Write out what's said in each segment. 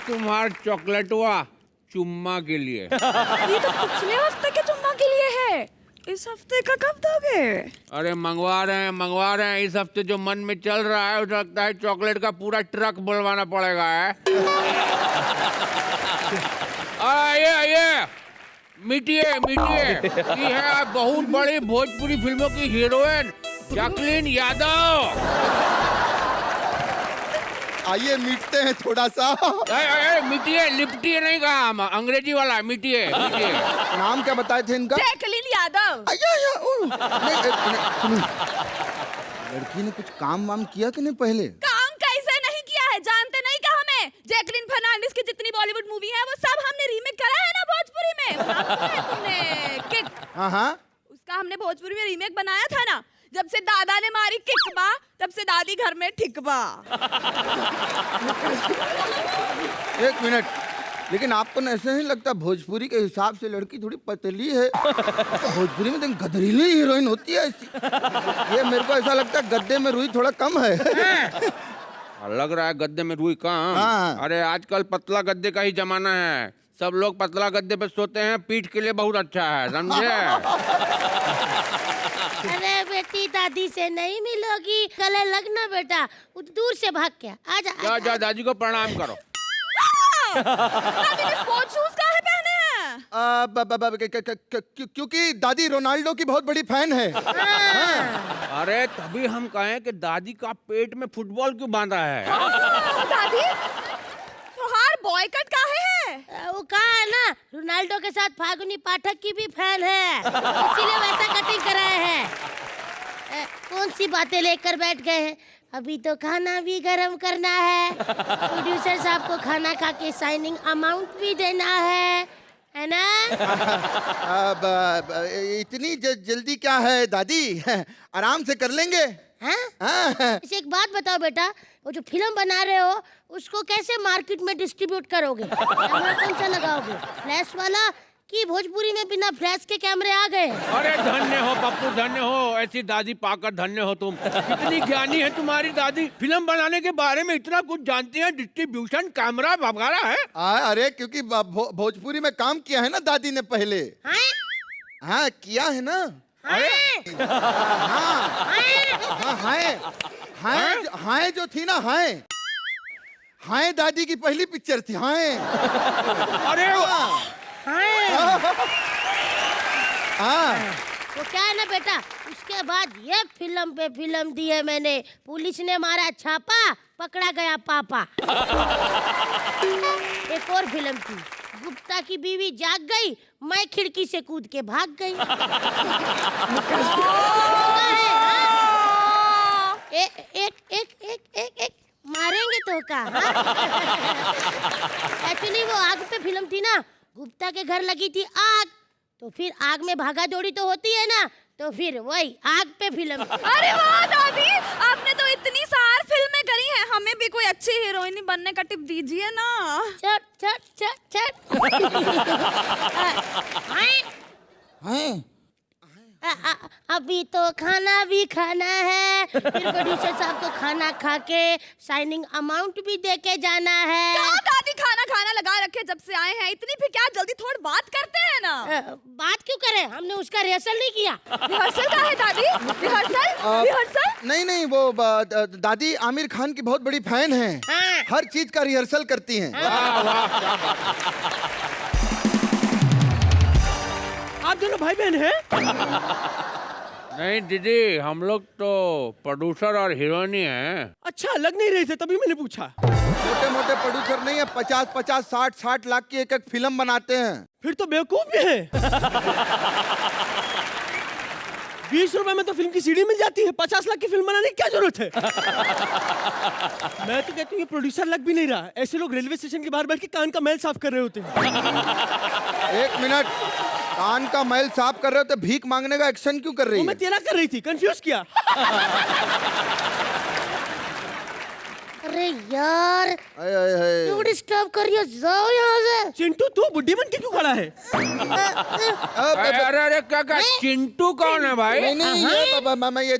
तुम्हार चॉकलेटवा चुम्मा के लिए। ये तो पिछले हफ्ते के चुम्मा के लिए है, इस हफ्ते का कब दोगे? अरे मंगवा रहे हैं। इस हफ्ते जो मन में चल रहा है, उसे लगता है चॉकलेट का पूरा ट्रक बुलवाना पड़ेगा है। ये मीटिए ये है बहुत बड़ी भोजपुरी फिल्मों की हीरोइन जैकलीन यादव। आइए मीटते हैं थोड़ा सा। मीटिए, लिपटिए नहीं कहा हम, अंग्रेजी वाला मीटिए। नाम क्या बताए थे इनका? जैकलीन यादव। लड़की ने कुछ काम वाम किया कि नहीं पहले? काम कैसे नहीं किया है, जानते नहीं क्या हमें? जैकलीन फर्नांडिस की जितनी बॉलीवुड मूवी है वो सब हमने रीमेक करा है ना भोजपुरी में। नाम सुना है तुमने? किक। हाँ, उसका हमने भोजपुरी में रीमेक बनाया था ना। जब से दादा ने मारी किकबा, तब से दादी घर में ठिकबा। एक मिनट, लेकिन आपको ऐसे नहीं लगता भोजपुरी के हिसाब से लड़की थोड़ी पतली है? तो भोजपुरी में तो गदरीली हीरोइन होती है ऐसी। ये मेरे को ऐसा लगता है गद्दे में रुई थोड़ा कम है। लग रहा है गद्दे में रुई कहाँ? हाँ। अरे आजकल पतला गद्दे का ही जमाना है। सब लोग पतला गद्दे पे सोते हैं, पीठ के लिए बहुत अच्छा है, समझे? अरे बेटी दादी से नहीं मिलोगी, गले लगना बेटा, दूर से भाग के आजा। जा दादी को प्रणाम करो। दादी ने स्पोर्ट्स शूज काहे पहने हैं? क्योंकि दादी रोनाल्डो की बहुत बड़ी फैन है। अरे तभी हम कहें कि दादी का पेट में फुटबॉल क्यों बांधा है? दादी तुम्हार बॉयकट काहे है? वो कहा है ना, रोनाल्डो के साथ फागुनी पाठक की भी फैन है, इसीलिए वैसा कटिंग कराए हैं। कौन सी बातें लेकर बैठ गए हैं? अभी तो खाना भी गरम करना है, प्रोड्यूसर साहब को खाना खा के साइनिंग अमाउंट भी देना है ना? इतनी जल्दी क्या है दादी? आराम से कर लेंगे। हाँ? इसे एक बात बताओ बेटा, वो जो फिल्म बना रहे हो उसको कैसे मार्केट में डिस्ट्रीब्यूट करोगे? कैमरा कौन सा लगाओगे, फ्लैश वाला कि भोजपुरी में बिना फ्लैश के कैमरे आ गए? अरे धन्य हो पप्पू, धन्य हो, ऐसी दादी पाकर धन्य हो तुम। इतनी ज्ञानी है तुम्हारी दादी, फिल्म बनाने के बारे में इतना कुछ जानती है, डिस्ट्रीब्यूशन कैमरा वगैरह है। अरे क्योंकि भोजपुरी में काम किया है ना दादी ने पहले। हाँ किया है ना। हाय जो थी ना, हाय दादी की पहली पिक्चर थी। अरे तो क्या है ना बेटा, उसके बाद ये फिल्म पे फिल्म दी है मैंने। पुलिस ने मारा छापा, पकड़ा गया पापा। एक और फिल्म थी, गुप्ता की बीवी जाग गई, मैं खिड़की से कूद के भाग गई। एक मारेंगे तो का? एक्चुअली वो आग पे फिल्म थी ना, गुप्ता के घर लगी थी आग, तो फिर आग में भागा दौड़ी तो होती है ना, तो फिर वही आग पे फिल्म। अरे वाह दादी, आपने तो इतनी सारी फिल्में करी हैं, हमें भी कोई अच्छी हीरोइन बनने का टिप दीजिए ना। चट अभी तो खाना भी खाना है, फिर प्रोड्यूसर साहब को खाना खा के साइनिंग अमाउंट भी दे के जाना है। क्या दादी खाना खाना लगा रखे जब से आए हैं, इतनी फिर क्या जल्दी थोड़ी बात करते हैं ना। बात क्यों करें, हमने उसका रिहर्सल नहीं किया। रिहर्सल का है दादी? रिहर्सल? नहीं वो दादी आमिर खान की बहुत बड़ी फैन है। हर चीज का रिहर्सल करती हैं। आप दोनों भाई बहन हैं? नहीं दीदी, हम लोग तो प्रोड्यूसर और हीरोइन ही हैं। अच्छा, लग नहीं रहे थे तभी मैंने पूछा। छोटे मोटे प्रोड्यूसर नहीं है, 50-50, 60-60 लाख की एक फिल्म बनाते हैं। फिर तो बेवकूफ भी है। 20 रुपए में तो फिल्म की सीडी मिल जाती है, 50 लाख की फिल्म बनाने की क्या जरूरत है? मैं तो कहती हूँ ये प्रोड्यूसर लग भी नहीं रहा। ऐसे लोग रेलवे स्टेशन के बाहर बैठ के कान का मैल साफ कर रहे होते हैं। एक मिनट, कान का मैल साफ कर रहे हो तो भीख मांगने का एक्शन क्यों कर रही है? मैं तेरा कर रही थी, कंफ्यूज किया। अरे यार, डिस्टर्ब कर रही हो, जाओ यहाँ से। चिंटू तू बुड्ढी बन के क्यों खड़ा है? अरे अरे क्या चिंटू कौन है भाई? नहीं नहीं, ये मैं ये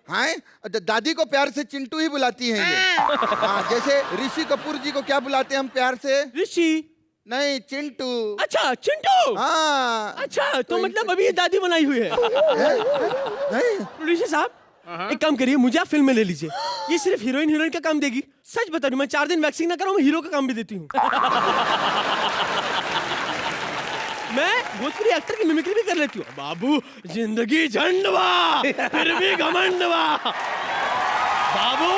हाँ दादी को प्यार से चिंटू ही बुलाती हैं ये। हाँ, जैसे ऋषि कपूर जी को क्या बुलाते हैं हम प्यार से? ऋषि? नहीं, चिंटू। अच्छा चिंटू। हाँ। अच्छा तो मतलब अभी ये दादी बनाई हुई है। प्रोड्यूसर साहब एक काम करिए, मुझे आप फिल्म में ले लीजिए। ये सिर्फ हीरोइन का काम देगी। सच बता रही हूँ, मैं 4 दिन वैक्सिंग ना कराऊं, मैं हीरो का काम भी देती हूँ। मैं भोजपुरी एक्टर की मिमिक्री भी कर लेती हूँ। बाबू जिंदगी झंडवा फिर भी घमंडवा। बाबू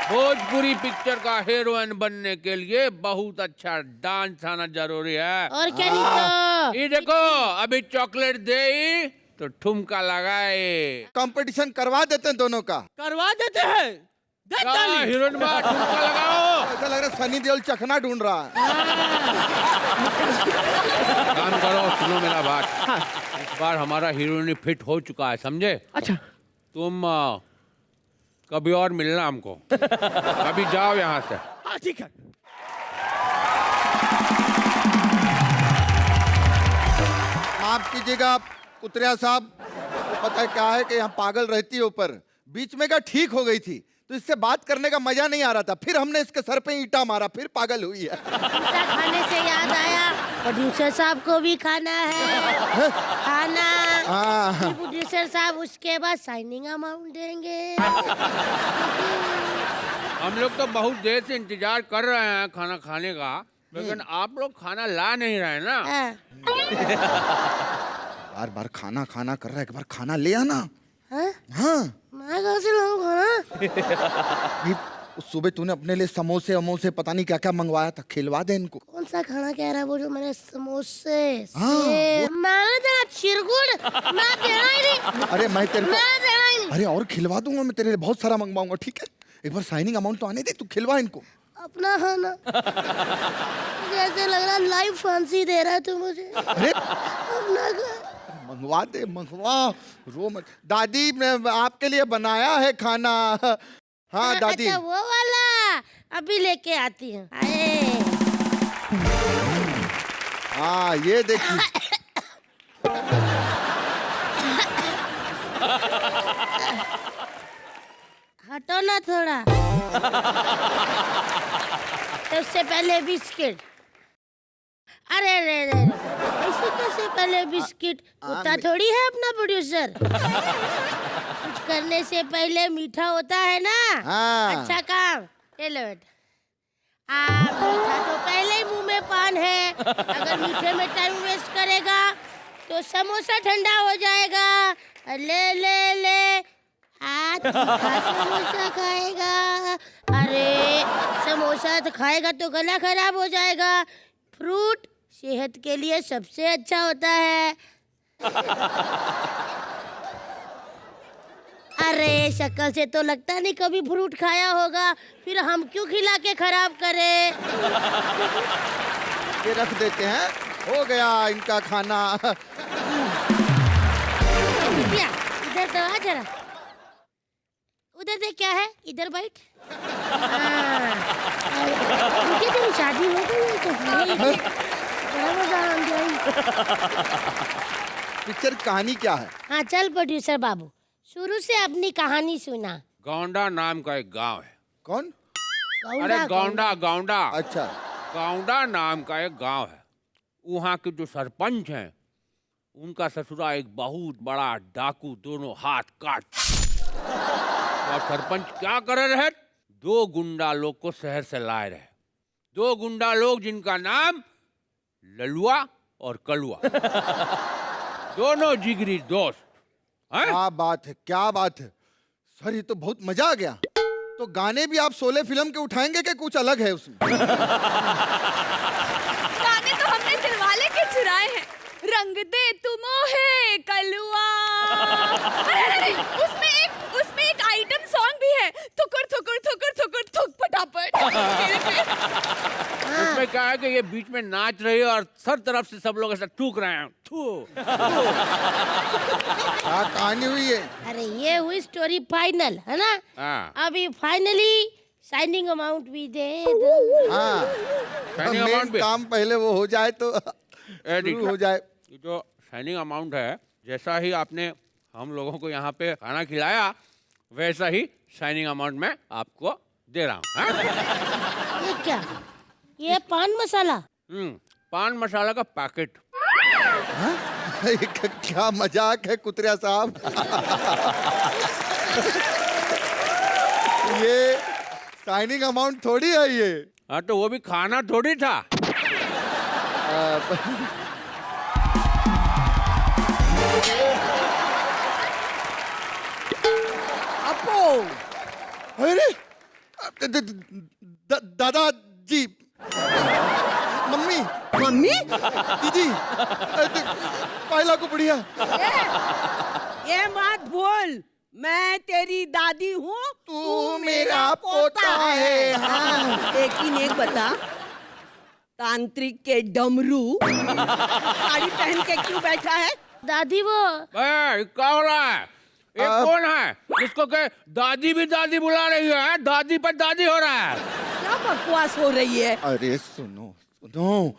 भोजपुरी पिक्चर का हीरोइन बनने के लिए बहुत अच्छा डांस आना जरूरी है। और क्या नहीं तो। ये देखो, अभी चॉकलेट दे तो ठुमका लगाए। कंपटीशन करवा देते हैं दोनों का। करवा देते हैं। हीरोइन बा ठुमका लगाओ। ऐसा लग रहा है सनी देओल चखना ढूंढ रहा है। काम करो, सुनो मेरा बात। इस बार हमारा हीरोइन फिट हो चुका है, समझे? अच्छा तुम कभी और मिलना हमको। अभी जाओ यहाँ से। हाँ ठीक है। माफ कीजिएगा कुतरिया साहब, पता है क्या है कि यहाँ पागल रहती है ऊपर, बीच में का ठीक हो गई थी तो इससे बात करने का मजा नहीं आ रहा था, फिर हमने इसके सर पे ईंटा मारा, फिर पागल हुई है। ईंटा खाने से याद आया, प्रोड्यूसर साहब को भी खाना है खाना। हाँ। प्रोड्यूसर साहब उसके बाद साइनिंग अमाउंट देंगे। हम लोग तो बहुत देर से इंतजार कर रहे हैं खाना खाने का, लेकिन आप लोग खाना ला नहीं रहे ना। बार बार खाना खाना कर रहा है, एक बार खाना ले आना। हाँ? हाँ। मैं कहाँ से लाऊं खाना? उस सुबह तूने अपने लिए समोसे अमोसे पता नहीं क्या क्या मंगवाया था, खिलवा दे इनको। कौन सा खाना कह रहा है वो जो मैंने समोसे हाँ, मैंने तेरा चिरकुट मैं देना ही नहीं। अरे मैं तेरे को मैं देना ही नहीं। अरे और खिलवा दूंगा, मैं तेरे लिए बहुत सारा मंगवाऊंगा, ठीक है? एक बार साइनिंग अमाउंट तो आने दे, तू खिलवा इनको। अपना खाना जैसे लग रहा लाइव फांसी दे रहा है तू मुझे। अरे अपना मंगवा दे, मंगवा, रो मत। दादी मैं आपके लिए बनाया है खाना। हाँ दादी। अच्छा वो वाला अभी लेके आती हूँ। हाँ ये देखिए। हटो ना थोड़ा। सबसे पहले बिस्किट। अरे रे रे ऐसे कैसे पहले बिस्किट? कुत्ता थोड़ी है अपना प्रोड्यूसर। कुछ करने से पहले मीठा होता है ना। हाँ। अच्छा काम ये लो बेटा। मीठा तो पहले ही मुंह में पान है, अगर मीठे में टाइम वेस्ट करेगा तो समोसा ठंडा हो जाएगा। ले ले ले आज समोसा खाएगा। अरे समोसा तो खाएगा तो गला खराब हो जाएगा। फ्रूट सेहत के लिए सबसे अच्छा होता है। अरे शक्ल से तो लगता नहीं कभी फ्रूट खाया होगा, फिर हम क्यों खिला के खराब करें? ये रख देते हैं, हो गया इनका खाना। बिटिया इधर तो आ जरा। उधर देख क्या है, इधर बैठ। उनकी तेरी शादी हो गई है तो बड़ा मजा आ गया। पिक्चर कहानी क्या है? हाँ चल प्रोड्यूसर बाबू शुरू से अपनी कहानी सुना। गौंडा नाम का एक गांव है। कौन? अरे गौंडा गौंडा। अच्छा। गौंडा नाम का एक गांव है। वहाँ के जो सरपंच हैं, उनका ससुरा एक बहुत बड़ा डाकू दोनों हाथ काट। और सरपंच क्या कर रहे? 2 गुंडा लोग को शहर से लाए रहे। 2 गुंडा लोग जिनका नाम ललुआ और कलुआ। दोनों जिगरी दोस्त। क्या बात है, क्या बात है सर, ये तो बहुत मजा आ गया। तो गाने भी आप शोले फिल्म के उठाएंगे कि कुछ अलग है उसमें? गाने तो हमने दिलवाले के चुराए हैं। रंग दे तू मोहे कलुआ। अरे उसमें एक आइटम सॉन्ग भी है, थुकुर थुकुर थुकुर थुकुर थुक फटाफट। उसमें क्या है कि ये बीच में नाच रही है और सर तरफ से सब लोग ऐसा थूक रहे हैं। क्या कहानी हुई है? अरे ये हुई स्टोरी फाइनल है ना। हाँ। अभी फाइनली साइनिंग अमाउंट भी दे दो। हाँ Signing मेन amount भी? काम पहले वो हो जाए तो ए, शुरू हो जाए। ये जो साइनिंग अमाउंट है, जैसा ही आपने हम लोगों को यहाँ पे खाना खिलाया वैसा ही साइनिंग अमाउंट मैं आपको दे रहा हूँ। ये क्या? ये पान मसाला? पान मसाला का पैकेट। हाँ? ये क्या मजाक है कुतरिया साहब। ये साइनिंग अमाउंट थोड़ी है ये। हाँ तो वो भी खाना थोड़ी था। अपो अरे दादाजी, मम्मी, मम्मी दीदी, पायला को बढ़िया। ये मत भूल, मैं तेरी दादी हूँ, तू मेरा पोता है। हाँ। लेकिन एक बता, तांत्रिक के डमरू साड़ी पहन के क्यों बैठा है? दादी वो ये क्या हो रहा है? ये कौन है जिसको के दादी भी दादी बुला रही है? दादी पर दादी हो रहा है। क्या बकवास हो रही है? अरे सुनो सुनो,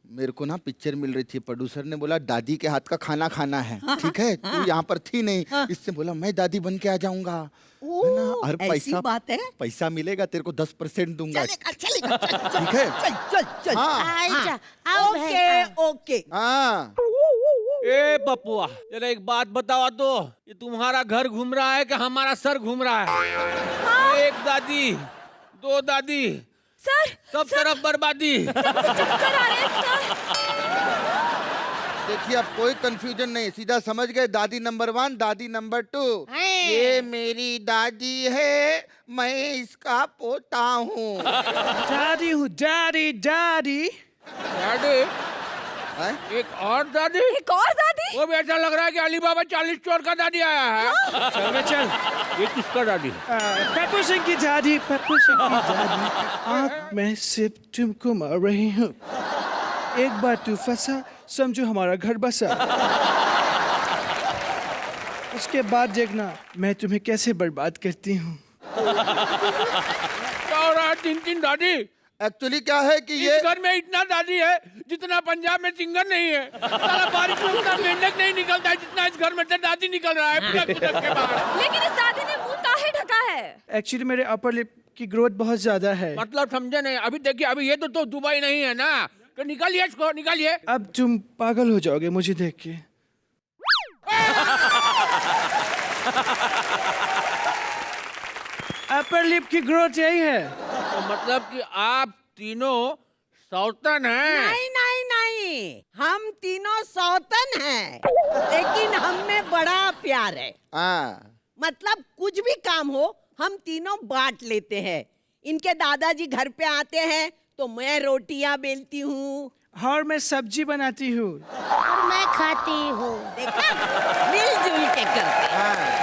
मेरे को ना पिक्चर मिल रही थी, प्रोड्यूसर ने बोला दादी के हाथ का खाना खाना है, ठीक है? तू यहाँ पर थी नहीं, इससे बोला मैं दादी बन के आ जाऊंगा। है ना? और ऐसी बात है? पैसा मिलेगा तेरे को 10% दूंगा। चलेगा, ठीक है? चल। हाँ अच्छा आओ ओके ओके। हाँ। ए पपुआ, जरा एक बात बताओ तो, ये तुम्हारा घर घूम रहा है कि हमारा सर घूम रहा है? एक दादी, दो दादी, सर सब तरफ बर्बादी। चक्कर आ रहे हैं सर। देखिए अब कोई कंफ्यूजन नहीं, सीधा समझ गए, दादी नंबर 1, दादी नंबर 2। है। ये मेरी दादी है, मैं इसका पोता हूँ। डैडी हूँ, डैडी डैडी। डैडी, हैं? एक और दादी? एक और दादी? वो भी ऐसा लग रहा है कि अलीबाबा 40 चोर का दादी आया है। चल चल। ये किसका दादी है? पेप्पू सिंह की दादी, पेप्पू सिंह की दादी। आँख में सिर्फ तुमको मार रही हूँ। एक बार तू फंसा, समझो हमारा घर बसा। उसके बाद देखना मैं तुम्हें कैसे बर्बाद करती हूँ। क्या हो रहा है? 3 दादी? एक्चुअली क्या है कि ये इस घर में इतना दादी है जितना पंजाब में सिंगर नहीं है। साला बारिश में उतना मेंढक नहीं निकलता है जितना इस घर में से दादी निकल रहा है पूरा कुदरत के बाहर। लेकिन इस दादी ने मुंह काहे ढका है? एक्चुअली मेरे अपर लिप की ग्रोथ बहुत ज्यादा है। मतलब समझे नहीं? अभी देखिए, अभी ये तो दुबई नहीं है ना, तो निकालिए इसको, निकालिए। अब तुम पागल हो जाओगे मुझे देख के। अपर लिप की ग्रोथ यही है। तो मतलब कि आप तीनों सौतन हैं? नहीं, हम तीनों सौतन हैं, लेकिन हम में बड़ा प्यार है। हाँ। मतलब कुछ भी काम हो हम तीनों बांट लेते हैं। इनके दादाजी घर पे आते हैं तो मैं रोटियां बेलती हूँ, और मैं सब्जी बनाती हूँ। और मैं खाती हूँ। देखा, मिलजुल के करते हैं। हाँ।